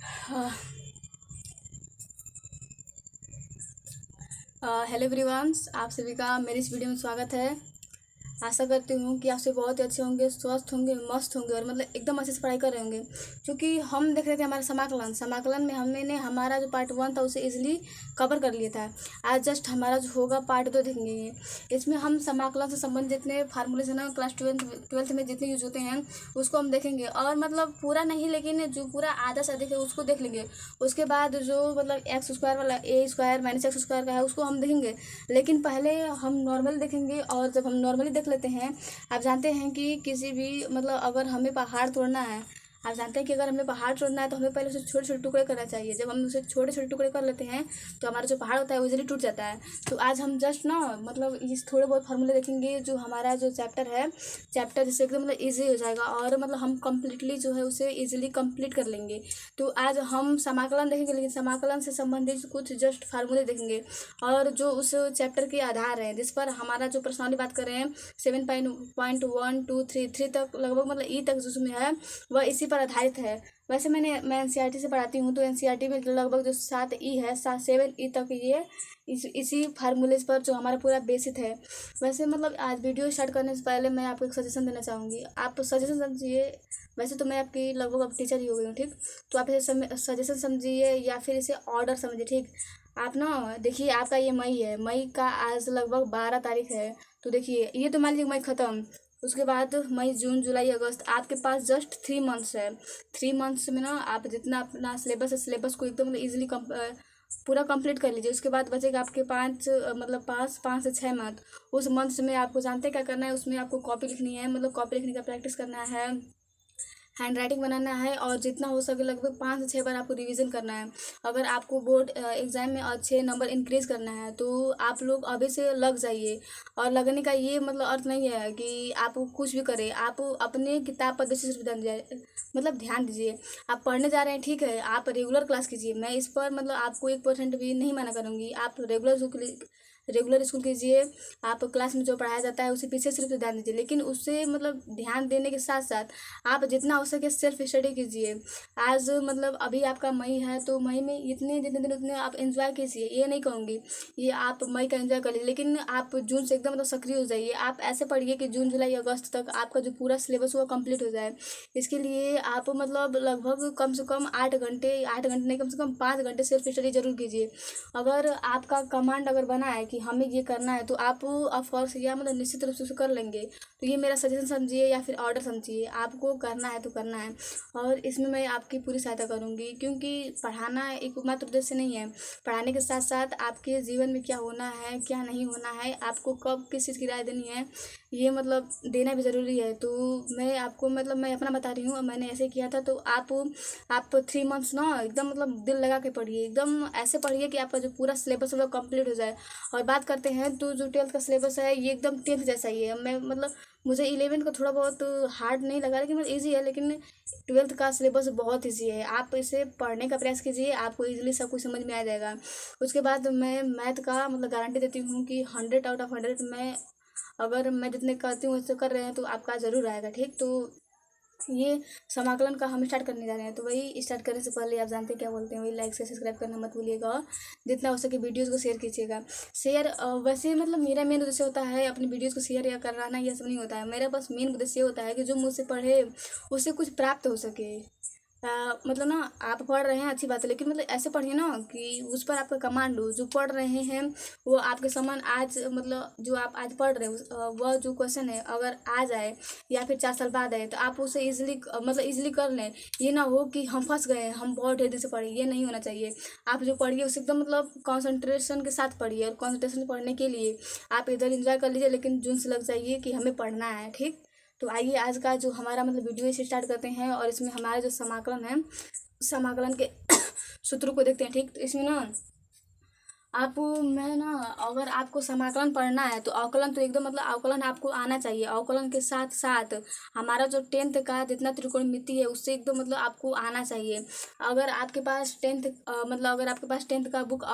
Hello everyone, आप सभी का मेरी इस वीडियो में स्वागत है। आशा करती हूँ कि आप सभी बहुत ही अच्छे होंगे, स्वस्थ होंगे, मस्त होंगे और मतलब एकदम अच्छे से पढ़ाई कर रहे होंगे। क्योंकि हम देख रहे थे हमारा समाकलन समाकलन में हमने हमारा जो पार्ट 1 था उसे इजीली कवर कर लिया था। आज जस्ट हमारा जो होगा पार्ट 2 देखेंगे। इसमें हम समाकलन से संबंधित जितने फार्मूलेज है ना, क्लास ट्वेल्थ में जितने यूज होते हैं उसको हम देखेंगे। और मतलब पूरा नहीं, लेकिन जो पूरा आधा से अधिक है उसको देख लेंगे। उसके बाद जो मतलब एक्स स्क्वायर वाला ए स्क्वायर माइनस एक्स स्क्वायर का है उसको हम देखेंगे। लेकिन पहले हम नॉर्मल देखेंगे। और जब हम नॉर्मली देख लेते हैं, आप जानते हैं कि किसी भी मतलब अगर हमें पहाड़ तोड़ना है, आप जानते हैं कि अगर हमें पहाड़ तोड़ना है तो हमें पहले उसे छोटे छोटे टुकड़े करना चाहिए। जब हम उसे छोटे छोटे टुकड़े कर लेते हैं तो हमारा जो पहाड़ होता है वो इजीली टूट जाता है। तो आज हम जस्ट ना मतलब इस थोड़े बहुत फार्मूले देखेंगे। जो हमारा जो चैप्टर है, चैप्टर जिससे एकदम मतलब ईजी हो जाएगा और मतलब हम कम्प्लीटली जो है उसे ईजिली कंप्लीट कर लेंगे। तो आज हम समाकलन देखेंगे, लेकिन समाकलन से संबंधित कुछ जस्ट फार्मूले देखेंगे और जो उस चैप्टर के आधार हैं जिस पर हमारा जो प्रश्नावली बात कर रहे हैं 7.1 2 3 तक लगभग मतलब ई तक जिसमें है वह इसी पर आधारित है। वैसे मैं एनसीईआरटी से पढ़ाती हूँ, तो एनसीईआरटी में लगभग जो 7 ई है, 7 ई तक ये इसी फार्मूलेज पर जो हमारा पूरा बेसिक है। वैसे मतलब आज वीडियो स्टार्ट करने से पहले मैं आपको एक सजेशन देना चाहूँगी। आप सजेशन समझिए। वैसे तो मैं आपकी लगभग अब टीचर ही हो गई हूँ, ठीक। तो आप इसे सजेशन समझिए या फिर इसे ऑर्डर समझिए, ठीक। आप ना देखिए, आपका ये मई है, मई का आज लगभग 12 तारीख है। तो देखिए, ये तो मान लीजिए मई ख़त्म। उसके बाद मई, जून, जुलाई, अगस्त, आपके पास जस्ट 3 मंथ्स है। 3 मंथ्स में ना आप जितना अपना सिलेबस है, सिलेबस को एकदम ईजिली पूरा कंप्लीट कर लीजिए। उसके बाद बचेगा आपके मतलब 5 से 6 मंथ। उस मंथ्स में आपको जानते हैं क्या करना है, उसमें आपको कॉपी लिखनी है, मतलब कॉपी लिखने का प्रैक्टिस करना है, हैंड राइटिंग बनाना है और जितना हो सके लगभग 5 से 6 बार आपको रिवीजन करना है। अगर आपको बोर्ड एग्जाम में अच्छे नंबर इंक्रीज करना है तो आप लोग अभी से लग जाइए। और लगने का ये मतलब अर्थ नहीं है कि आप कुछ भी करें, आप अपने किताब पर बेसिस पर ध्यान दीजिए, मतलब ध्यान दीजिए। आप पढ़ने जा रहे हैं, ठीक है, आप रेगुलर क्लास कीजिए। मैं इस पर मतलब आपको 1% भी नहीं मना करूँगी। आप रेगुलर स्कूल कीजिए। आप क्लास में जो पढ़ाया जाता है उसे पीछे सिर्फ ध्यान दीजिए, लेकिन उससे मतलब ध्यान देने के साथ साथ आप जितना हो सके सेल्फ स्टडी कीजिए। आज मतलब अभी आपका मई है तो मई में इतने जितने दिन उतने आप एंजॉय कीजिए, ये नहीं कहूँगी ये आप मई का एंजॉय कर लीजिए, लेकिन आप जून से एकदम मतलब सक्रिय हो जाइए। आप ऐसे पढ़िए कि जून, जुलाई, अगस्त तक आपका जो पूरा सिलेबस हुआ कंप्लीट हो जाए। इसके लिए आप मतलब लगभग कम से कम 8 घंटे, 8 घंटे नहीं, कम से कम 5 घंटे सेल्फ स्टडी जरूर कीजिए। अगर आपका कमांड अगर बना है कि हमें ये करना है तो आप ऑफकोर्स या मतलब निश्चित रूप से उसे कर लेंगे। तो ये मेरा सजेशन समझिए या फिर ऑर्डर समझिए, आपको करना है तो करना है। और इसमें मैं आपकी पूरी सहायता करूँगी, क्योंकि पढ़ाना एक मात्र उद्देश्य नहीं है। पढ़ाने के साथ साथ आपके जीवन में क्या होना है, क्या नहीं होना है, आपको कब किस चीज़ की राय देनी है, ये मतलब देना भी ज़रूरी है। तो मैं आपको मतलब मैं अपना बता रही हूँ, मैंने ऐसे किया था। तो आप 3 मंथ्स ना एकदम मतलब दिल लगा के पढ़िए, एकदम ऐसे पढ़िए कि आपका जो पूरा सिलेबस है वो कंप्लीट हो जाए। और बात करते हैं तो जो 12th का सिलेबस है ये एकदम 10th जैसा ही है। मैं मतलब मुझे 11th का थोड़ा बहुत हार्ड नहीं लगा, लेकिन मतलब ईजी है। लेकिन 12th का सिलेबस बहुत ईजी है, आप इसे पढ़ने का प्रयास कीजिए, आपको ईजिली सब कुछ समझ में आ जाएगा। उसके बाद मैं मैथ का मतलब गारंटी देती हूँ कि 100 आउट ऑफ 100 मैं, अगर मैं जितने करती हूँ उससे कर रहे हैं तो आपका ज़रूर आएगा, ठीक। तो ये समाकलन का हम स्टार्ट करने जा रहे हैं। तो वही स्टार्ट करने से पहले आप जानते हैं क्या बोलते हैं, वही लाइक से सब्सक्राइब करना मत भूलिएगा और जितना हो सके वीडियोज़ को शेयर कीजिएगा। शेयर वैसे मतलब मेरा मेन उद्देश्य होता है अपनी वीडियोज़ को शेयर या कराना, यह सब नहीं होता है। मेरा बस मेन उद्देश्य ये होता है कि जो मुझसे पढ़े उससे कुछ प्राप्त हो सके। मतलब ना आप पढ़ रहे हैं अच्छी बात है, लेकिन मतलब ऐसे पढ़िए ना कि उस पर आपका कमांड हो। जो पढ़ रहे हैं वो आपके समान आज मतलब जो आप आज पढ़ रहे हो वह जो क्वेश्चन है अगर आ जाए या फिर 4 साल बाद आए तो आप उसे इजीली मतलब इजीली कर लें। ये ना हो कि हम फंस गए, हम बहुत ढेर दिन से पढ़े, ये नहीं होना चाहिए। आप जो पढ़िए उसे एकदम मतलब कंसंट्रेशन के साथ पढ़िए। और कंसंट्रेशन पढ़ने के लिए आप इधर इंजॉय कर लीजिए, लेकिन जून से लग जाइए कि हमें पढ़ना है, ठीक। तो आइए आज का जो हमारा मतलब वीडियो इसे स्टार्ट करते हैं और इसमें हमारा जो समाकलन है, समाकलन के सूत्रों को देखते हैं, ठीक। तो इसमें ना आप मैं ना अगर आपको समाकलन पढ़ना है तो अवकलन तो एकदम मतलब अवकलन आपको आना चाहिए। अवकलन के साथ साथ हमारा जो 10th का जितना त्रिकोणमिति है उससे एकदम मतलब आपको आना चाहिए। अगर आपके पास 10th मतलब अगर आपके पास 10th का बुक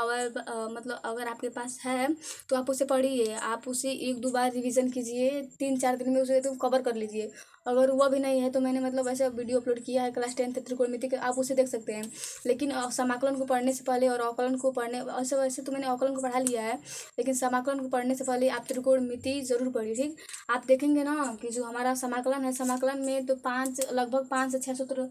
मतलब अगर आपके पास है तो आप उसे पढ़िए, आप उसे 1-2 बार रिवीजन कीजिए, 3-4 दिन में उसे एकदम कवर कर लीजिए। अगर वह भी नहीं है तो मैंने मतलब ऐसा वीडियो अपलोड किया है क्लास 10 त्रिकोणमिति के, आप उसे देख सकते हैं। लेकिन समाकलन को पढ़ने से पहले और अवकलन को पढ़ने, वैसे वैसे तो मैंने अवकलन को पढ़ा लिया है, लेकिन समाकलन को पढ़ने से पहले आप त्रिकोणमिति जरूर पढ़िए, ठीक। आप देखेंगे ना कि जो हमारा समाकलन है, समाकलन में तो लगभग 5 से 6 सूत्र,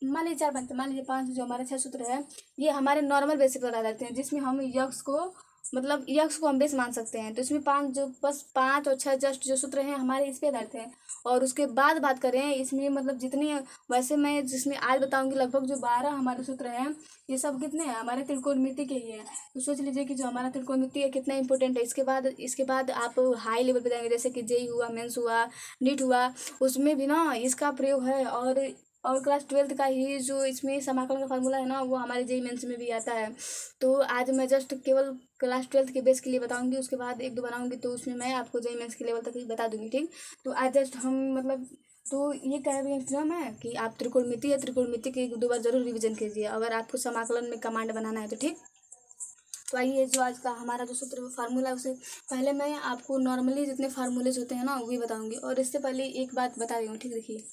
मान लीजिए 4 5, मान लीजिए 5 जो हमारे 6 सूत्र है, ये हमारे नॉर्मल बेसिस पर आ जाते हैं, जिसमें हम यक्स को मतलब यक्स को हम बेस मान सकते हैं। तो इसमें 5 जो बस 5 और 6 जस्ट जो सूत्र हैं हमारे इस पे आधारित हैं। और उसके बाद बात करें इसमें मतलब जितनी, वैसे मैं जिसमें आज बताऊंगी लगभग जो 12 हमारे सूत्र हैं, ये सब कितने हैं हमारे त्रिकोणमिति के ही हैं। तो सोच लीजिए कि जो हमारा त्रिकोणमिति है कितना इंपॉर्टेंट है। इसके बाद आप हाई लेवल पे जाएंगे, जैसे कि जेई हुआ, मेंस हुआ, नीट हुआ, उसमें भी ना इसका प्रयोग है। और क्लास 12 का ही जो इसमें समाकलन का फार्मूला है ना, वो हमारे जेई मेंस में भी आता है। तो आज मैं जस्ट केवल क्लास 12 के बेस के लिए बताऊंगी, उसके बाद 1 2 बनाऊंगी तो उसमें मैं आपको जेई मेंस के लेवल तक ही बता दूंगी, ठीक। तो आज जस्ट हम मतलब, तो ये कह रही हूँ मैं कि आप त्रिकोणमिति के 1 2 बार जरूर रिविजन कीजिए अगर आपको समाकलन में कमांड बनाना है तो, ठीक। तो आइए जो आज का हमारा जो सूत्र फार्मूला है, उसे पहले मैं आपको नॉर्मली जितने फार्मूलेज होते हैं ना वही बताऊंगी। और इससे पहले एक बात बता रही हूँ, ठीक। देखिए,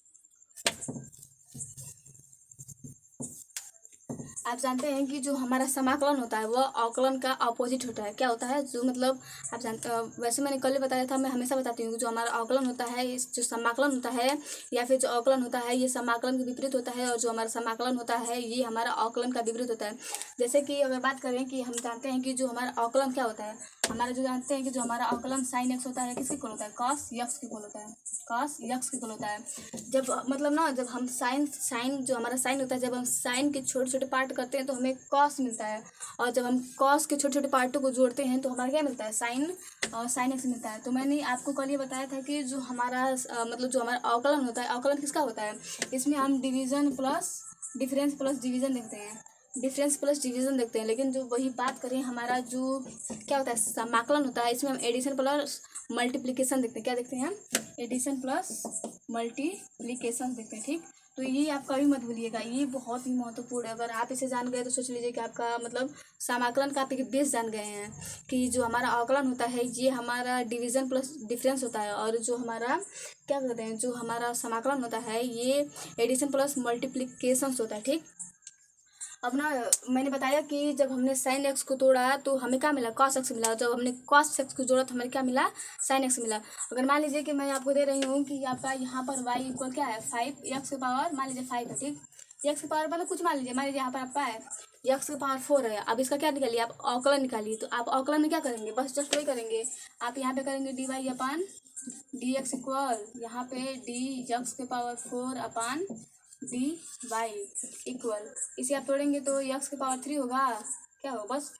आप जानते हैं कि जो हमारा समाकलन होता है वह अवकलन का अपोजिट होता है। क्या होता है, जो मतलब आप जानते, वैसे मैंने कल ही बताया था, मैं हमेशा बताती हूँ, जो हमारा अवकलन होता है, जो समाकलन होता है या फिर जो अवकलन होता है, ये समाकलन के विपरीत होता है। और जो हमारा समाकलन होता है ये हमारा अवकलन का विपरीत होता है। जैसे कि अगर बात करें कि हम जानते हैं कि जो हमारा अवकलन क्या होता है, हमारा जो जानते हैं कि जो हमारा अवकलन साइन एक्स होता है किसके इक्वल होता है, कॉस यक्स के इक्वल होता है, कॉस यक्स के इक्वल होता है। जब मतलब ना, जब हम साइन जो हमारा साइन होता है, जब हम साइन के छोटे छोटे पार्ट करते हैं तो हमें कॉस मिलता है। और जब हम कॉस के छोटे छोटे पार्टों को जोड़ते हैं तो हमारा क्या मिलता है, साइन, और साइन एक्स मिलता है। तो मैंने आपको कल ये बताया था कि जो हमारा मतलब जो हमारा अवकलन होता है, अवकलन किसका होता है, इसमें हम division plus difference plus division देखते हैं, डिफरेंस प्लस डिवीजन देखते हैं। लेकिन जो वही बात करें हमारा जो क्या होता है समाकलन होता है, इसमें हम एडिशन प्लस मल्टीप्लिकेशन देखते हैं। क्या देखते हैं हम, एडिशन प्लस मल्टीप्लिकेशन देखते हैं, ठीक। तो ये आप कभी मत भूलिएगा, ये बहुत ही महत्वपूर्ण है। अगर आप इसे जान गए तो सोच लीजिए कि आपका मतलब समाकलन का आप एक बेस जान गए हैं, कि जो हमारा अवकलन होता है ये हमारा डिवीजन प्लस डिफरेंस होता है, और जो हमारा क्या कहते हैं, जो हमारा समाकलन होता है ये एडिशन प्लस मल्टीप्लिकेशन होता है, ठीक। अब ना, मैंने बताया कि जब हमने साइन एक्स को तोड़ा तो हमें क्या मिला, कॉस एक्स मिला। जब हमने कॉस एक्स को जोड़ा तो हमें क्या मिला, साइन एक्स मिला। अगर मान लीजिए कि मैं आपको दे रही हूँ कि आपका यहाँ पर y इक्वल क्या है, 5 एक्स की पावर, मान लीजिए 5 है, ठीक। एक्स की पावर मतलब कुछ मान लीजिए यहाँ पर आपका है एक्स की पावर 4 है। अब इसका क्या निकालिए, आप अवकलन निकालिए। तो आप अवकलन में क्या करेंगे, बस जस्ट वही करेंगे, आप यहाँ पे करेंगे डी वाई अपान डी एक्स इक्वल, यहाँ पे डी एक्स के पावर 4 अपान डी वाई इक्वल, इसे आप तोड़ेंगे तो यक्स के पावर 3 होगा। क्या हो, बस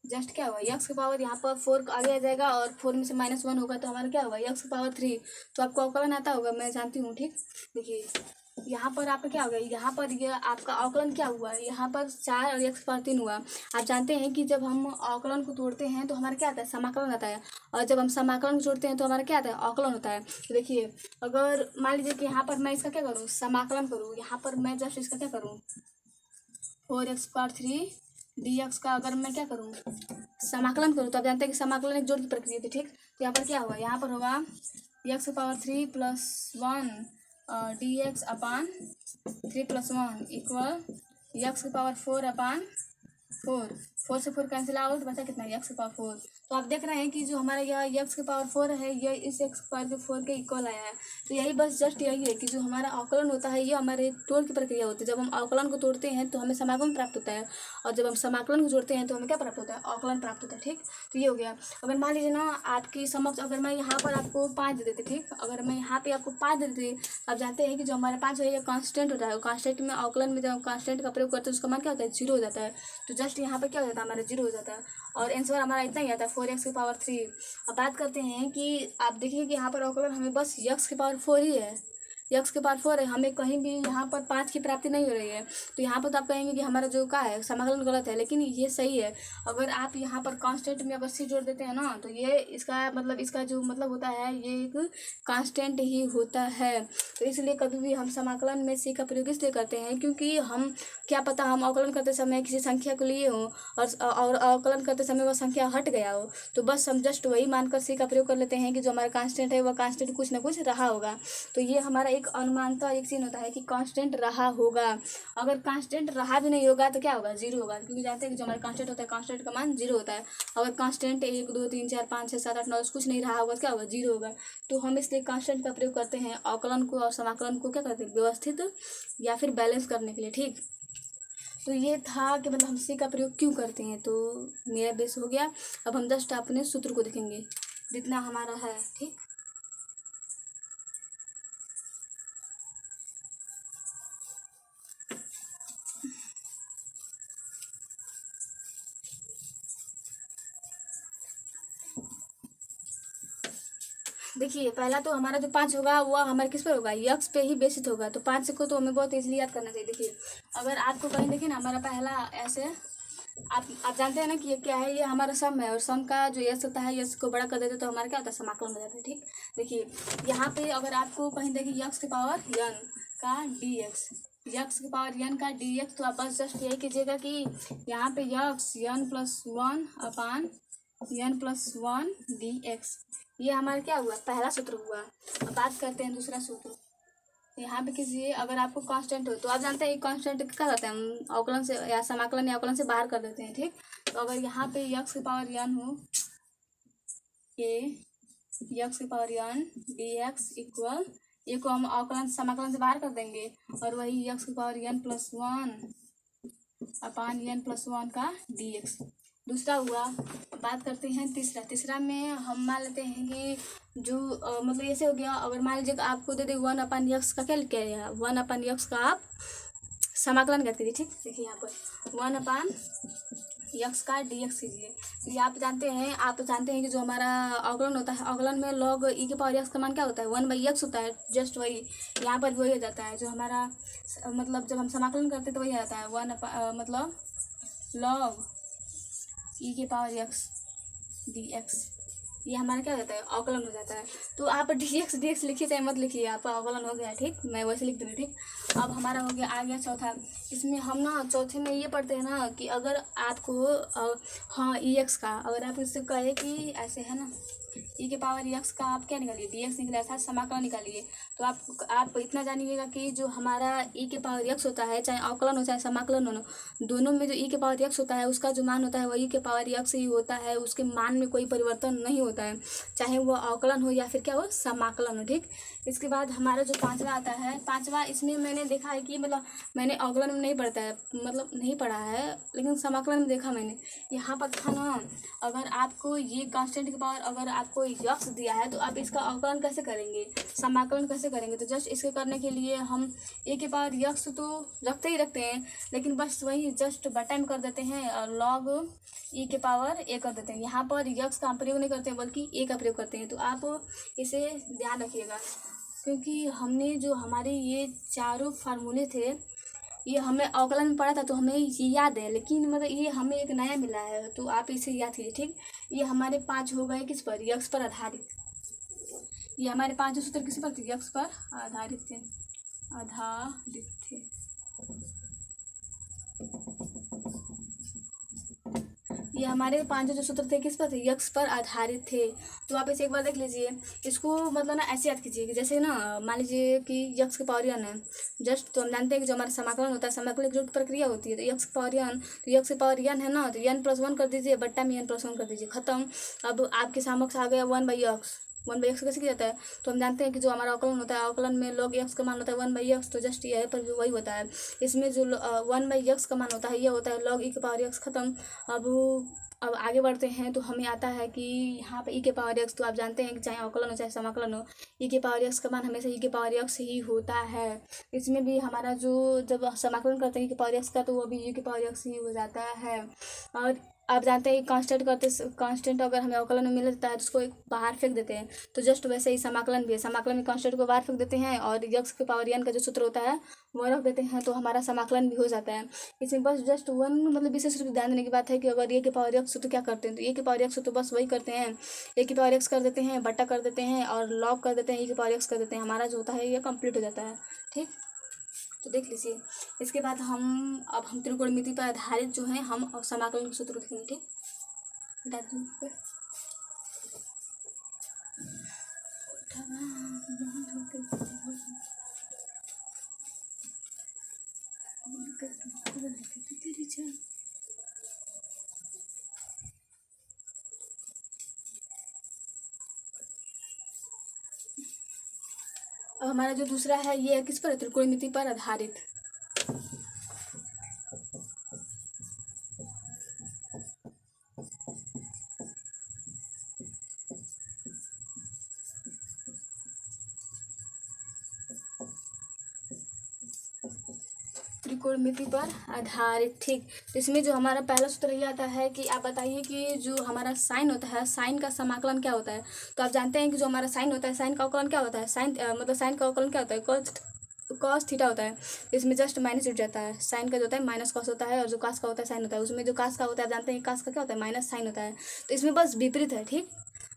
जस्ट क्या होगा, यक्स के पावर यहाँ पर 4 आगे आ जाएगा और 4 में से -1 होगा तो हमारा क्या होगा, यक्स के पावर 3। तो आपको अवकलन आता होगा, मैं जानती हूँ, ठीक। देखिए यहाँ पर आपका क्या होगा, यहाँ पर ये आपका अवकलन क्या हुआ है, यहाँ पर 4 और x पावर 3 हुआ। आप जानते हैं कि जब हम अवकलन को तोड़ते हैं तो हमारा क्या आता है, समाकलन आता है। और जब हम समाकलन को जोड़ते हैं तो हमारा क्या आता है, अवकलन होता है। तो देखिए, अगर मान लीजिए कि यहाँ पर मैं इसका क्या करूँ, समाकलन करूँ, यहाँ पर मैं जस्ट इसका क्या करूँ, 4x पावर 3 dx का अगर मैं क्या करूँ, समाकलन करूँ, तो आप जानते हैं कि समाकलन एक जोड़ की प्रक्रिया थी, ठीक। तो यहाँ पर क्या होगा, यहाँ पर होगा x पावर 3 + 1 dx अपान 3 + 1 इक्वल x की पावर 4 अपान 4 से 4 कैंसिल आउट, बचा कितना, x की पावर 4। तो आप देख रहे हैं कि जो हमारा यह x की पावर 4 है यह इस x की पावर 4 के इक्वल आया है। तो यही बस जस्ट यही है कि जो हमारा अवकलन होता है ये हमारे तोड़ की प्रक्रिया होती है। जब हम अवकलन को तोड़ते हैं तो हमें समाकलन प्राप्त होता है, और जब हम समाकलन को जोड़ते हैं तो हमें क्या प्राप्त होता है, अवकलन प्राप्त होता है, ठीक। तो ये हो गया। अगर मान लीजिए ना आपकी समक्ष अगर मैं यहाँ पर आपको 5 दे देती, ठीक, अगर मैं यहाँ पे आपको 5 दे देती, आप जानते हैं कि जो हमारे 5 है ये कांस्टेंट होता है। कांस्टेंट में अवकलन में जब हम कांस्टेंट का प्रयोग करते हैं उसका मान क्या होता है, 0 हो जाता है। तो जस्ट यहाँ पर क्या हो जाता है, हमारा 0 हो जाता है और आंसर हमारा इतना ही आता है, 4x की पावर 3। अब बात करते हैं कि आप देखिए कि यहाँ पर अवकलन हमें बस x की पावर 4 ही है, x के पावर 4 है, हमें कहीं भी यहाँ पर 5 की प्राप्ति नहीं हो रही है। तो यहाँ पर तो आप कहेंगे कि हमारा जो का है समाकलन गलत है, लेकिन ये सही है। अगर आप यहाँ पर कांस्टेंट में अगर c जोड़ देते हैं ना तो ये इसका मतलब इसका जो मतलब होता है ये एक कांस्टेंट ही होता है। तो इसलिए कभी भी हम समाकलन में c का प्रयोग इसलिए करते हैं क्योंकि हम क्या पता हम अवकलन करते समय किसी संख्या को लिए हो और अवकलन करते समय वह संख्या हट गया हो, तो बस हम जस्ट वही मानकर c का प्रयोग कर लेते हैं कि जो हमारा कांस्टेंट है वह कांस्टेंट कुछ ना कुछ रहा होगा। तो ये हमारा एक अनुमानतः एक चीज होता है कि कांस्टेंट रहा होगा। अगर कांस्टेंट रहा भी नहीं होगा तो क्या होगा, जीरो होगा, क्योंकि जानते हैं कि जो हमारा कांस्टेंट होता है कांस्टेंट का मान जीरो होता है। अगर कांस्टेंट 1 2 3 4 5 6 7 8 9 कुछ नहीं रहा होगा तो क्या होगा, जीरो होगा। तो हम इसलिए कांस्टेंट का प्रयोग करते हैं अवकलन को और समाकलन को क्या करते हैं, व्यवस्थित या फिर बैलेंस करने के लिए। ठीक, तो ये था कि मतलब हम सी का प्रयोग क्यों करते हैं। तो मेरा बेस हो गया। अब हम जस्ट अपने सूत्र को देखेंगे जितना हमारा है। ठीक, देखिए पहला तो हमारा जो 5 होगा वो हमारे किस पर होगा, यक्स पे ही बेसित होगा। तो 5 को तो हमें बहुत इजीली याद करना चाहिए। देखिए अगर आपको कहीं देखिए ना, हमारा पहला ऐसे आप जानते हैं ना कि ये क्या है, ये हमारा सम है और सम का जो यस होता है, यस को बड़ा कर देते तो हमारा क्या होता है, समाकलन हो जाता है। ठीक, देखिए यहाँ पे अगर आपको कहीं देखिए यक्स की पावर यन का डी एक्स, यक्स की पावर यन का डी एक्स, तो आप बस जस्ट यही कीजिएगा कि यहाँ पे यक्स यन प्लस वन अपान यन प्लस वन डी एक्स, ये हमारा क्या हुआ, पहला सूत्र हुआ। अब बात करते हैं दूसरा सूत्र। यहाँ पे कीजिए, अगर आपको कांस्टेंट हो तो आप जानते हैं कांस्टेंट क्या करते हैं, हम अवकलन से या समाकलन या अवकलन से बाहर कर देते हैं। ठीक, तो अगर यहाँ पे यक्स की पावर यन हो, ये यक्स की पावर यन डी एक्स इक्वल, ये को हम अवकलन समाकलन से बाहर कर देंगे और वही यक्स की पावर यन प्लस वन अपान यन प्लस वन का डी एक्स दूसरा हुआ। बात करते हैं तीसरा। तीसरा में हम मान लेते हैं कि जो मतलब ऐसे हो गया, अगर मान लीजिए आपको दे दे वन अपन यक्स का क्या लिखा, वन अपन यक्स का आप समाकलन करते थे। ठीक, देखिए यहाँ पर वन अपन यक्स का डी एक्स कीजिए। तो ये आप जानते हैं कि जो हमारा अवकलन होता है, अवकलन में लॉग ई के पावर यक्स का मान क्या होता है, वन बाई यक्स होता है। जस्ट वही यहाँ पर वही हो जाता है जो हमारा मतलब जब हम समाकलन करते हैं तो वही आ जाता है वन मतलब लॉग ई के पावर एक्स डी एक्स, ये हमारा क्या हो जाता है, अवकलन हो जाता है। तो आप डी एक्स लिखिए चाहे मत लिखिए, आपका अवकलन हो गया। ठीक, मैं वैसे लिख दूँगी। ठीक, अब हमारा हो गया, आ गया चौथा। इसमें हम ना चौथे में ये पढ़ते हैं ना कि अगर आपको हाँ ई एक्स का, अगर आप इससे कहे कि ऐसे है ना ई के पावर एक्स का आप क्या निकालिए, डी एक्स निकला, ऐसा समाकलन निकालिए। तो आप इतना जानिएगा कि जो हमारा ई के पावर एक्स होता है, चाहे अवकलन हो चाहे समाकलन हो, दोनों में जो ई के पावर एक्स होता है उसका जो मान होता है वही के पावर एक्स ही होता है, उसके मान में कोई परिवर्तन नहीं होता है, चाहे वो अवकलन हो या फिर क्या हो, समाकलन हो। ठीक, इसके बाद हमारा जो पांचवा आता है, पांचवा इसमें मैंने देखा है कि मतलब मैंने अवकलन में नहीं पढ़ता है, मतलब नहीं पढ़ा है, लेकिन समाकलन में देखा मैंने। यहाँ पर था ना, अगर आपको ये कांस्टेंट की पावर अगर आपको यक्स दिया है तो आप इसका अवकलन कैसे करेंगे, समाकलन कैसे करेंगे। तो जस्ट इसके करने के लिए हम ए के पावर यक्स तो रखते ही रखते हैं, लेकिन बस वही जस्ट बटा में कर देते हैं और लॉग ई के पावर ए कर देते हैं। यहाँ पर यक्स का प्रयोग नहीं करते हैं बल्कि ए का प्रयोग करते हैं। तो आप इसे ध्यान रखिएगा, क्योंकि हमने जो हमारे ये चारों फार्मूले थे ये हमें अवकलन में पढ़ा था तो हमें ये याद है, लेकिन मतलब ये हमें एक नया मिला है तो आप इसे याद कीजिए। ठीक, ये हमारे 5 हो गए किस पर, यक्स पर आधारित। ये हमारे 5 सूत्र किस पर थे, यक्स पर आधारित थे, आधारित थे। ये हमारे 5 जो सूत्र थे किस पर थे, यक्स पर आधारित थे। तो आप इसे एक बार देख लीजिए, इसको मतलब ना ऐसे याद कीजिए कि जैसे ना मान लीजिए कि यक्स के पावर यन है, जस्ट तो हम जानते हैं कि जो हमारा समाकलन होता है, समाकलन की जो प्रक्रिया होती है, तो यक्स के पावर यन, तो यक्स के पावर यन है ना, तो यन प्लस वन कर दीजिए, बट्टा में यन प्लस वन कर दीजिए, खत्म। अब आपके समक्ष आ गया one by x. One by x कैसे किया जाता है, तो हम जानते हैं कि जो हमारा अवकलन होता है, अवकलन में लॉग एक्स का मान होता है वन बाई एक्स, तो जस्ट ये है पर वही होता है। इसमें जो वन बाई एक्स का मान होता है ये होता है लॉग ई के पावर एक्स, खत्म। अब आगे बढ़ते हैं तो हमें आता है कि यहाँ पे ई के पावर एक्स, तो आप जानते हैं कि चाहे अवकलन हो चाहे समाकलन हो, ई के पावर एक्स का मान हमेशा ई के पावर एक्स ही होता है। इसमें भी हमारा जो जब समाकलन करते हैं ई के पावर एक्स का तो वो भी ई के पावर एक्स ही हो जाता है। और आप जानते हैं कांस्टेंट अगर हमें अवकलन में मिल जाता है तो उसको एक बाहर फेंक देते हैं, तो जस्ट वैसे ही समाकलन भी है, समाकलन में कांस्टेंट को बाहर फेंक देते हैं और यक्स के पावर एन का जो सूत्र होता है वो रख देते हैं, तो हमारा समाकलन भी हो जाता है। इसमें बस जस्ट वन मतलब विशेष रूप से ध्यान देने की बात है कि अगर ए के पावर एक्स तो क्या करते हैं, तो ए के पावर एक्स तो बस वही करते हैं, ए के पावर एक्स कर देते हैं, बट्टा कर देते हैं और लॉग कर देते हैं, ए के पावर एक्स कर देते हैं, हमारा जो होता है ये कंप्लीट हो जाता है। ठीक, तो देख लीजिए। इसके बाद अब हम त्रिकोणमिति पर आधारित जो है हम समाकलन के सूत्र लिखेंगे। ठीक, अब हमारा जो दूसरा है ये किस पर, त्रिकोणमिति पर आधारित। त्रिकोणमिति पर आधारित, ठीक। तो इसमें जो हमारा पहला सूत्र ये आता है कि आप बताइए कि जो हमारा साइन होता है, साइन का समाकलन क्या होता है। तो आप जानते हैं कि जो हमारा साइन होता है, साइन का अवकलन क्या होता है, साइन मतलब साइन का अवकलन क्या होता है, कॉस थीटा होता है। इसमें जस्ट माइनस जुड़ जाता है, साइन का जो होता है माइनस कॉस होता है, और जो कास का होता है साइन होता है। उसमें जो कास का होता है आप जानते हैं कास का क्या होता है, माइनस साइन होता है। तो इसमें बस विपरीत है, ठीक।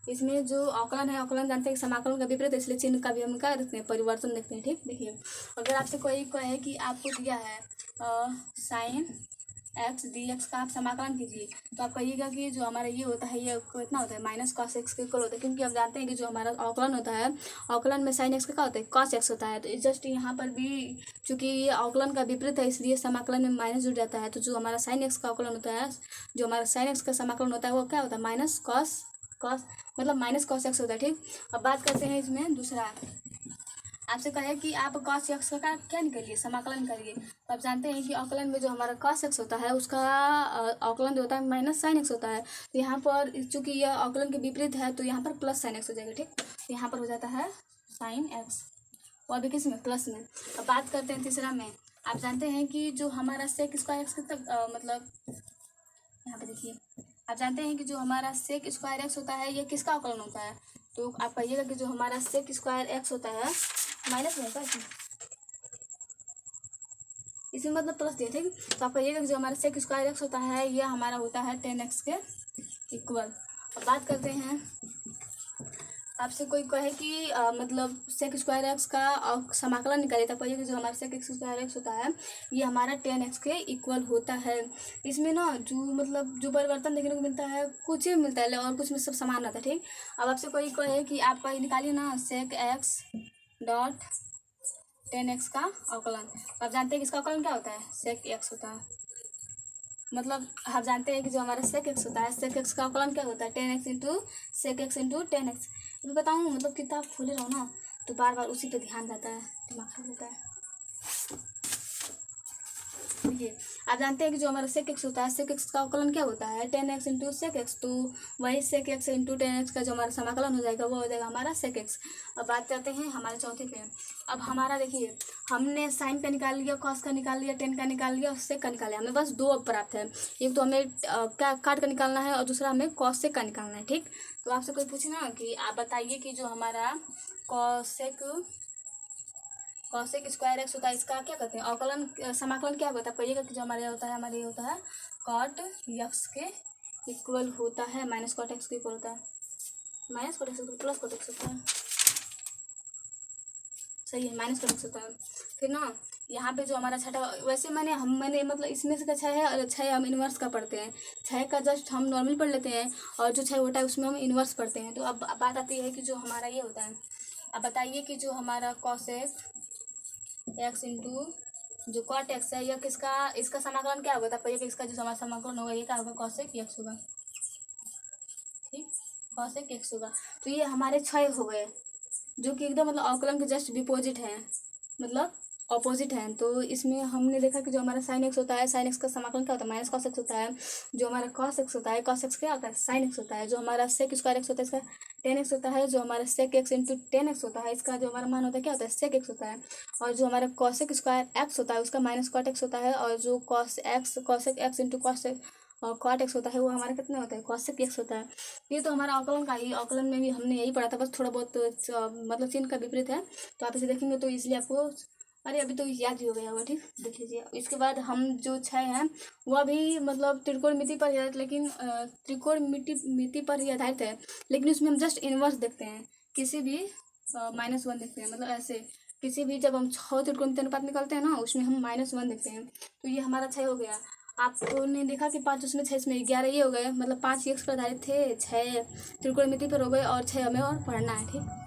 इसमें जो अवकलन है, अवकलन जानते हैं कि समाकलन का विपरीत है, इसलिए चिन्ह का भी हम क्या देखते हैं, परिवर्तन देखते हैं, ठीक। देखिए अगर आपसे कोई कहे कि आपको दिया है साइन एक्स डी एक्स का आप समाकलन कीजिए, तो आप कहिएगा कि जो हमारा ये होता है ये कितना होता है, माइनस कॉस एक्स के इक्वल होता है। क्योंकि आप जानते हैं कि जो हमारा अवकलन होता है, अवकलन में साइन एक्स का क्या होता है, कॉस एक्स होता है। तो जस्ट यहाँ पर भी चूंकि ये अवकलन का विपरीत है, इसलिए समाकलन में माइनस जुड़ जाता है। तो जो हमारा साइन एक्स का अवकलन होता है, जो हमारा साइन एक्स का समाकलन होता है वो क्या होता है, माइनस कॉस कॉस मतलब माइनस कॉस एक्स होता है, ठीक। अब बात करते हैं इसमें दूसरा, आपसे कहे कि आप cos x का क्या निकालिए, समाकलन करिए। तो आप जानते हैं कि अवकलन में जो हमारा cos x होता है उसका अवकलन जो होता है माइनस साइन x होता है। तो यहाँ पर चूंकि यह अवकलन के विपरीत है तो यहाँ पर प्लस साइन x हो जाएगा, ठीक। तो यहाँ पर हो जाता है साइन x, और भी किस में, प्लस में। अब बात करते हैं तीसरा में, आप जानते हैं कि जो हमारा सेक स्क्वायर एक्स तक मतलब यहाँ पे देखिए, आप जानते हैं कि जो हमारा सेक स्क्वायर एक्स होता है ये किसका अवकलन होता है। तो आप कहिएगा कि जो हमारा सेक स्क्वायर एक्स होता है, माइनस में होता है इसमें मतलब प्लस दिया, ठीक। तो आप कहिएगा कि जो हमारा सेक स्क्वायर एक्स होता है यह हमारा होता है 10x के इक्वल। अब बात करते हैं, आपसे कोई कहे कि मतलब सेक स्क्वायर एक्स का समाकलन निकालिए, तब कहिए कि जो हमारा सेक स्क्वायर एक्स होता है ये हमारा 10x के इक्वल होता है। इसमें ना जो मतलब जो परिवर्तन देखने को मिलता है, कुछ ही मिलता है और कुछ में सब समान रहता है, ठीक। अब आपसे कोई कहे कि आप निकालिए ना सेक एक्स डॉट 10x का अवकलन। आप जानते हैं कि इसका अवकलन क्या होता है, सेक एक्स होता है। मतलब आप जानते हैं कि जो हमारा सेक एक्स होता है, सेक एक्स का अवकलन क्या होता है, 10x into sec x into 10x। मैं बताऊँ मतलब किताब खोले रहो ना तो बार बार उसी पे ध्यान रहता है, दिमाग खराब होता है। देखिए आप जानते हैं कि जो हमारा सेक एक्स होता है, सेक एक्स का अवकलन क्या होता है, 10x इंटू सेक एक्स। तो वही सेक एक्स इंटू 10x का जो हमारा समाकलन हो जाएगा वो हो जाएगा हमारा सेक एक्स। अब बात करते हैं हमारे चौथे पे। अब हमारा देखिए हमने साइन का निकाल लिया, कॉस का निकाल लिया, टेन का निकाल लिया और सेक का निकाल लिया। हमें बस दो अब प्राप्त है, एक तो हमें क्या काट का निकालना है और दूसरा हमें कॉस सेक का निकालना है, ठीक। तो आपसे कोई पूछे ना कि आप बताइए कि जो हमारा कॉसेक स्क्वायर एक्स होता है इसका क्या कहते हैं, अवकलन समाकलन क्या होता है। कहिएगा कि जो हमारे होता है, हमारे होता है कॉट एक्स के इक्वल होता है, माइनस कॉट एक्स के इक्वल होता है, minus cot x plus cot x होता है, सही है, माइनस कॉट एक्स होता है। फिर ना यहाँ पे जो हमारा छठा, वैसे मैंने मतलब इसमें से का छः है और छः हम इन्वर्स का पढ़ते हैं, छः का जस्ट हम नॉर्मल पढ़ लेते हैं और जो छः होता है उसमें हम इन्वर्स पढ़ते हैं। तो अब बात आती है कि जो हमारा ये होता है, अब बताइए कि जो हमारा कॉसेक एक्स इंटू जो कॉट एक्स है यह किसका, इसका समाकलन क्या होगा। तब कहिए कि इसका जो हमारा समाकलन होगा ये क्या होगा, कॉसेक एक्स होगा, ठीक, कॉसेक एक्स होगा। तो ये हमारे छः हो गए जो कि एकदम मतलब अवकलन के जस्ट विपोजिट हैं, मतलब ऑपोजिट है। तो इसमें हमने देखा कि जो हमारा साइन एक्स होता है, साइन एक्स का समाकलन क्या होता है, माइनस कॉस एक्स होता है। जो हमारा कॉस एक्स होता है, कॉस एक्स क्या होता है, साइन एक्स होता है। जो हमारा सेक स्क्वायर एक्स होता है इसका 10x होता है। जो हमारा सेक एक्स इंटू 10x होता है इसका जो हमारा मान होता है क्या होता है, सेक एक्स होता है। और जो हमारा कॉसेक स्क्वायर एक्स होता है उसका माइनस कॉट एक्स होता है। और जो कॉसेक एक्स इंटू कॉसेक और कॉट एक्स होता है वो हमारा कितना होता है, कॉसेक एक्स होता है। ये तो हमारा अवकलन का ही, अवकलन में भी हमने यही पढ़ा था, बस थोड़ा बहुत मतलब चिन्ह का विपरीत है। तो आप इसे देखेंगे तो इसलिए आपको, अरे अभी तो याद ही हो गया होगा, ठीक, देख लीजिए। इसके बाद हम जो छः हैं वह भी मतलब त्रिकोणमिति पर आधारित, लेकिन त्रिकोणमिति पर ही आधारित है, लेकिन उसमें हम जस्ट इनवर्स देखते हैं, किसी भी -1 देखते हैं। मतलब ऐसे किसी भी जब हम 6 त्रिकोणमिति अनुपात निकालते हैं ना उसमें हम -1 देखते हैं। तो ये हमारा 6 हो गया। आपने देखा कि 5 उसमें 6 इसमें 11 ये हो गए, मतलब 5 एक्स पर आधारित थे, 6 त्रिकोणमिति पर हो गए और 6 हमें और पढ़ना है, ठीक।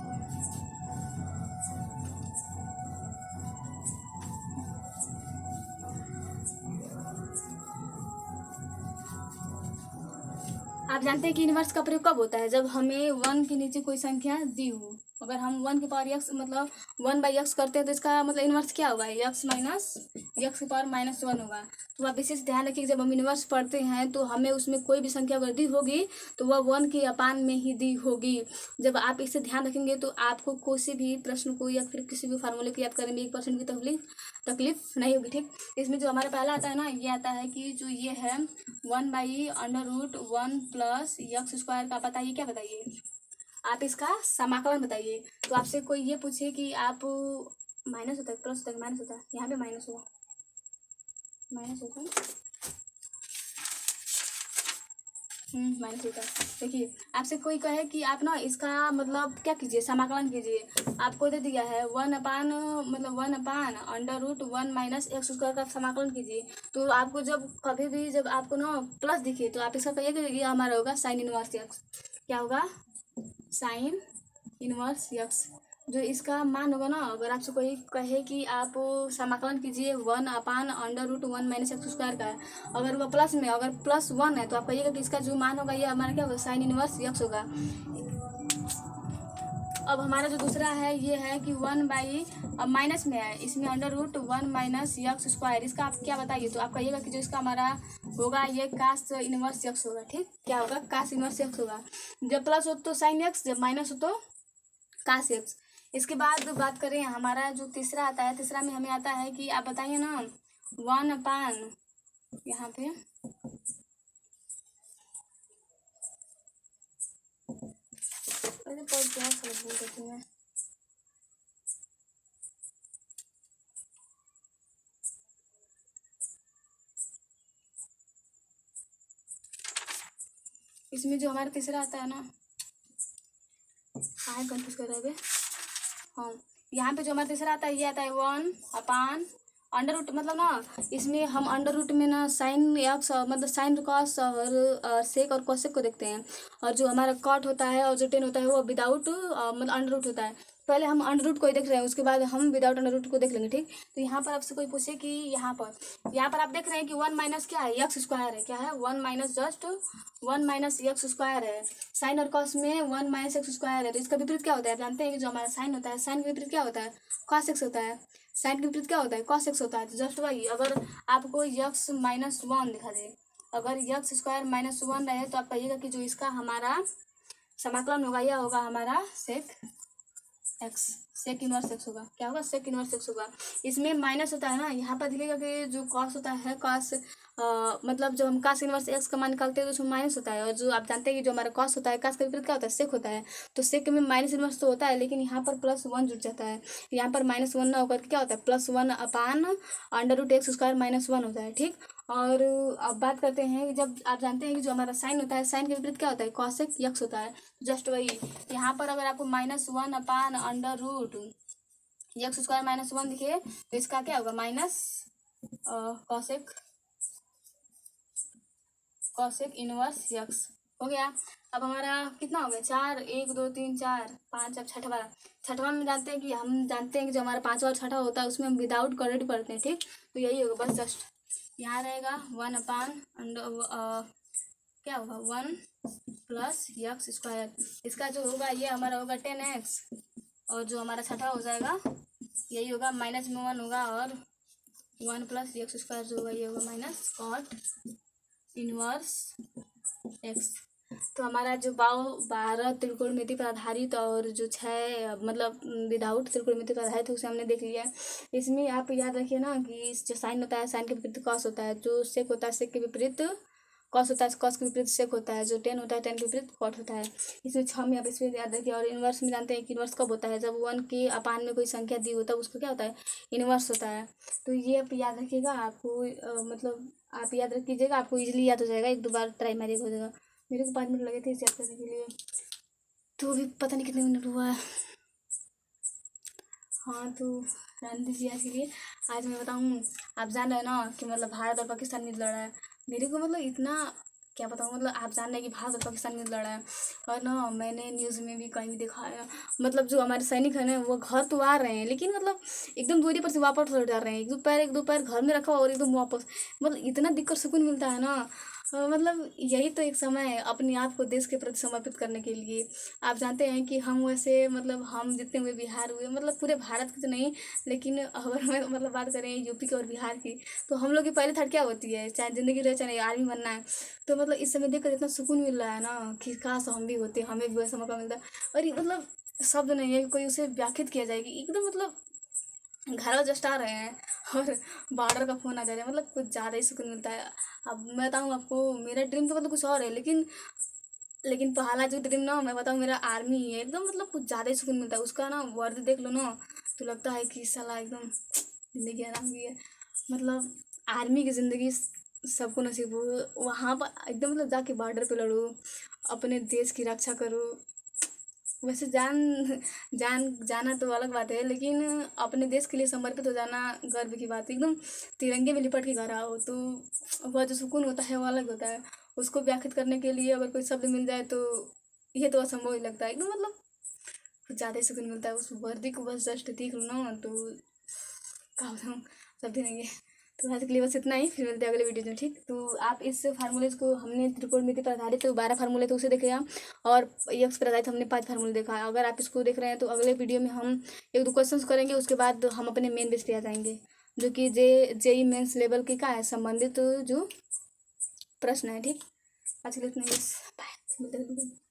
आप जानते हैं कि इनवर्स का प्रयोग कब होता है? जब हमें 1 के नीचे कोई संख्या दी हो। अगर हम 1 की पावर x मतलब 1/x करते हैं तो इसका मतलब इनवर्स क्या होगा? x माइनस x की पावर -1 होगा। तो आप विशेष ध्यान रखिए, जब हम इनवर्स पढ़ते हैं तो हमें उसमें कोई भी संख्या अगर दी होगी तो वह 1 के अपान में ही दी होगी। जब आप इसे ध्यान रखेंगे तो आपको किसी भी प्रश्न को या फिर किसी भी फार्मूले को याद करने में 1% की तकलीफ नहीं होगी। ठीक, इसमें जो हमारा पहला आता है ना, ये आता है कि जो ये है 1/√1 प्लस x स्क्वायर का बताइए, क्या बताइए आप? इसका समाकलन बताइए। तो आपसे कोई ये पूछे कि आप माइनस होता है प्लस होता है माइनस होता है, यहाँ पे माइनस होगा, माइनस होता है, माइनस होता है। देखिए, आपसे कोई कहे कि आप ना इसका मतलब क्या कीजिए, समाकलन कीजिए। आपको दे दिया है 1/√1 माइनस x स्क्वायर का समाकलन कीजिए। तो आपको जब कभी भी जब आपको ना प्लस दिखे तो आप इसका कहिए कि ये हमारा होगा साइन इनवर्स x। क्या होगा? Sine inverse x। जो इसका मान होगा ना, अगर आपसे कोई कहे कि आप समाकलन कीजिए 1/√1 माइनस x स्क्वायर का, अगर वह प्लस में, अगर +1 है तो आप कहिएगा कि इसका जो मान होगा ये हमारा क्या होगा? साइन इनवर्स x होगा। अब हमारा जो दूसरा है ये है कि 1 माइनस में है, इसमें √1 माइनस x स्क्वायर, इसका आप क्या बताइए? तो आप कहिएगा कि जो इसका हमारा होगा ये कास इनवर्स x होगा। ठीक, क्या होगा? कास इनवर्स x होगा। जब प्लस हो तो साइन x, जब माइनस हो तो कास x। इसके बाद बात करें हमारा जो तीसरा आता है, तीसरा में हमें आता है कि आप बताइए ना 1/, यहाँ पे भूल करती हूँ मैं, इसमें जो हमारा तीसरा आता है ना, हाँ कंफ्यूज कर रहे हैं। हाँ, यहाँ पे जो हमारा तीसरा आता है ये आता है 1/√, मतलब ना इसमें हम √ में ना साइन x मतलब साइन कॉस और सेक और कोसेक को देखते हैं, और जो हमारा कॉट होता है और जो टेन होता है वो विदाउट मतलब √ होता है। पहले हम √ को ही देख रहे हैं, उसके बाद हम विदाउट √ को देख लेंगे। ठीक, तो यहाँ पर आपसे कोई पूछे कि यहाँ पर आप देख रहे हैं कि 1 माइनस क्या है? x स्क्वायर है। क्या है? 1 minus just 1 minus x square है। साइन और कॉस में 1 माइनस x स्क्वायर है, तो इसका विपरीत क्या होता है? आप जानते हैं कि जो हमारा साइन होता है, साइन के विपरीत क्या होता है? कॉस x होता है। साइन के विपरीत क्या होता है? कॉस x होता है। तो जस्ट वही, अगर आपको x -1 दिखा दे, अगर x स्क्वायर -1 रहे तो आप कहिएगा कि जो इसका हमारा समाकलन होगा यह होगा हमारा सेक x, सेक इनवर्स x होगा। क्या होगा? सेक इनवर्स x होगा। इसमें माइनस होता है ना, यहाँ पर दिखेगा कि जो कॉस होता है, कॉस मतलब जो हम कास इनवर्स x का मान निकालते हैं तो उसमें माइनस होता है, और जो आप जानते हैं कि जो हमारा कॉस होता है, कास का विपरीत क्या होता है? सेक होता है। तो सेक में माइनस इनवर्स तो होता है, लेकिन यहाँ पर +1 जुड़ जाता है। यहाँ पर -1 ना होकर क्या होता है? +1/√x स्क्वायर -1 होता है। ठीक, और अब बात करते हैं कि जब आप जानते हैं कि जो हमारा साइन होता है, साइन के विपरीत क्या होता है? कॉसेक x होता है। जस्ट वही, यहाँ पर अगर आपको -1/√x स्क्वायर -1 दिखे तो इसका क्या होगा? माइनस कॉसेक इनवर्स x हो गया। अब हमारा कितना हो गया? 4, 1 2 3 4 5, अब छठवां में जानते हैं कि जो हमारा पांचवा और छठा होता है उसमें हम विदाउट कॉर्डिनेट पढ़ते हैं। ठीक, तो यही होगा, बस जस्ट यहाँ रहेगा 1/, क्या होगा? 1 प्लस x स्क्वायर। इसका जो होगा ये हमारा होगा 10x, और जो हमारा छठा हो जाएगा यही होगा, माइनस में 1 होगा, और 1 प्लस x स्क्वायर जो होगा ये होगा माइनस कॉट इनवर्स x। तो हमारा जो 12 त्रिकोणमिति पर आधारित और जो 6 मतलब विदाउट त्रिकोणमिति पर आधारित उसे हमने देख लिया। इसमें आप याद रखिए ना कि जो साइन होता है, साइन के विपरीत कॉस होता है, जो सेक होता है, सेक के विपरीत कॉस होता है, कॉस के विपरीत सेक होता है, जो टेन होता है, टेन के विपरीत कॉट होता है। इसमें 6 में आप इसमें याद रखिए। और इनवर्स में जानते हैं कि इनवर्स कब होता है? जब 1 के अपान में कोई संख्या दी होता है उसको क्या होता है? इनवर्स होता है। तो ये आप याद रखिएगा, आपको मतलब आप याद रख कीजिएगा, आपको इजीली याद हो जाएगा, 1-2 बार ट्राई मारिएगा हो जाएगा। मेरे को 5 मिनट लगे थे इसे याद करने के लिए, तो अभी पता नहीं कितने मिनट हुआ है। हाँ, तो रहने दीजिए आज के लिए। आज मैं बताऊँ, आप जान रहे हैं ना कि मतलब भारत और पाकिस्तान में लड़ा है। मेरे को मतलब इतना क्या बताऊँ, मतलब आप जान रहे हैं कि भारत और पाकिस्तान में लड़ा है, और ना मैंने न्यूज़ में भी कहीं भी देखा है, मतलब जो हमारे सैनिक है ना वो घर तो आ रहे हैं, लेकिन मतलब एकदम दूरी पर से वापस लौट जा रहे हैं। एक दो पैर घर में रखा और एकदम वापस, मतलब इतना दिक्कत सुकून मिलता है ना। मतलब यही तो एक समय है अपने आप को देश के प्रति समर्पित करने के लिए। आप जानते हैं कि हम वैसे मतलब हम जितने हुए बिहार हुए मतलब पूरे भारत के तो नहीं, लेकिन अगर मैं मतलब बात करें यूपी की और बिहार की, तो हम लोग की पहली थर्ड क्या होती है, चाहे ज़िंदगी रहे चाहे आर्मी बनना है। तो मतलब इस समय देखकर इतना सुकून मिल रहा है ना कि काश हम भी होते, हमें भी वैसा मौका मिलता। और ये मतलब शब्द नहीं है कि कोई उसे व्याख्यात किया जाएगी, एकदम मतलब घर जस्ट आ रहे हैं और बॉर्डर का फोन आ जा रहा है, मतलब कुछ ज़्यादा ही सुकून मिलता है। अब मैं बताऊँ आपको, मेरा ड्रीम तो मतलब कुछ और है, लेकिन पहला जो ड्रीम ना मैं बताऊँ मेरा आर्मी ही है। एकदम मतलब कुछ ज़्यादा ही सुकून मिलता है, उसका ना वर्दी देख लो ना तो लगता है कि साला एकदम ज़िंदगी आराम की है। मतलब आर्मी की ज़िंदगी सबको नसीब हो, वहाँ पर एकदम मतलब जाके बॉर्डर पे लड़ो, अपने देश की रक्षा करो। वैसे जान जान जाना तो अलग बात है, लेकिन अपने देश के लिए समर्पित हो जाना गर्व की बात है। एकदम तिरंगे में लिपट के घर आओ तो वह जो सुकून होता है वो अलग होता है। उसको व्याख्यात करने के लिए अगर कोई शब्द मिल जाए तो ये तो असंभव ही लगता है। एकदम मतलब कुछ ज़्यादा ही सुकून मिलता है उस वर्दी को बस जस्ट देख लो ना तो क्या बताऊँ, शब्द ही नहीं है। तो आज के लिए बस इतना ही, फिर मिलते हैं अगले वीडियो में। ठीक, तो आप इस फार्मूलेज को, हमने त्रिकोणमिति पर आधारित तो 12 फार्मूले थे उसे देखे हम, और यक्स पर आधारित हमने 5 फार्मूले देखा है। अगर आप इसको देख रहे हैं तो अगले वीडियो में हम 1-2 क्वेश्चंस करेंगे, उसके बाद हम अपने मेन बेस पे आ जाएंगे, जो कि जेई मेंस लेवल के का है संबंधित जो प्रश्न है। ठीक, आज के लिए इतना ही, बस बाय, मिलते हैं।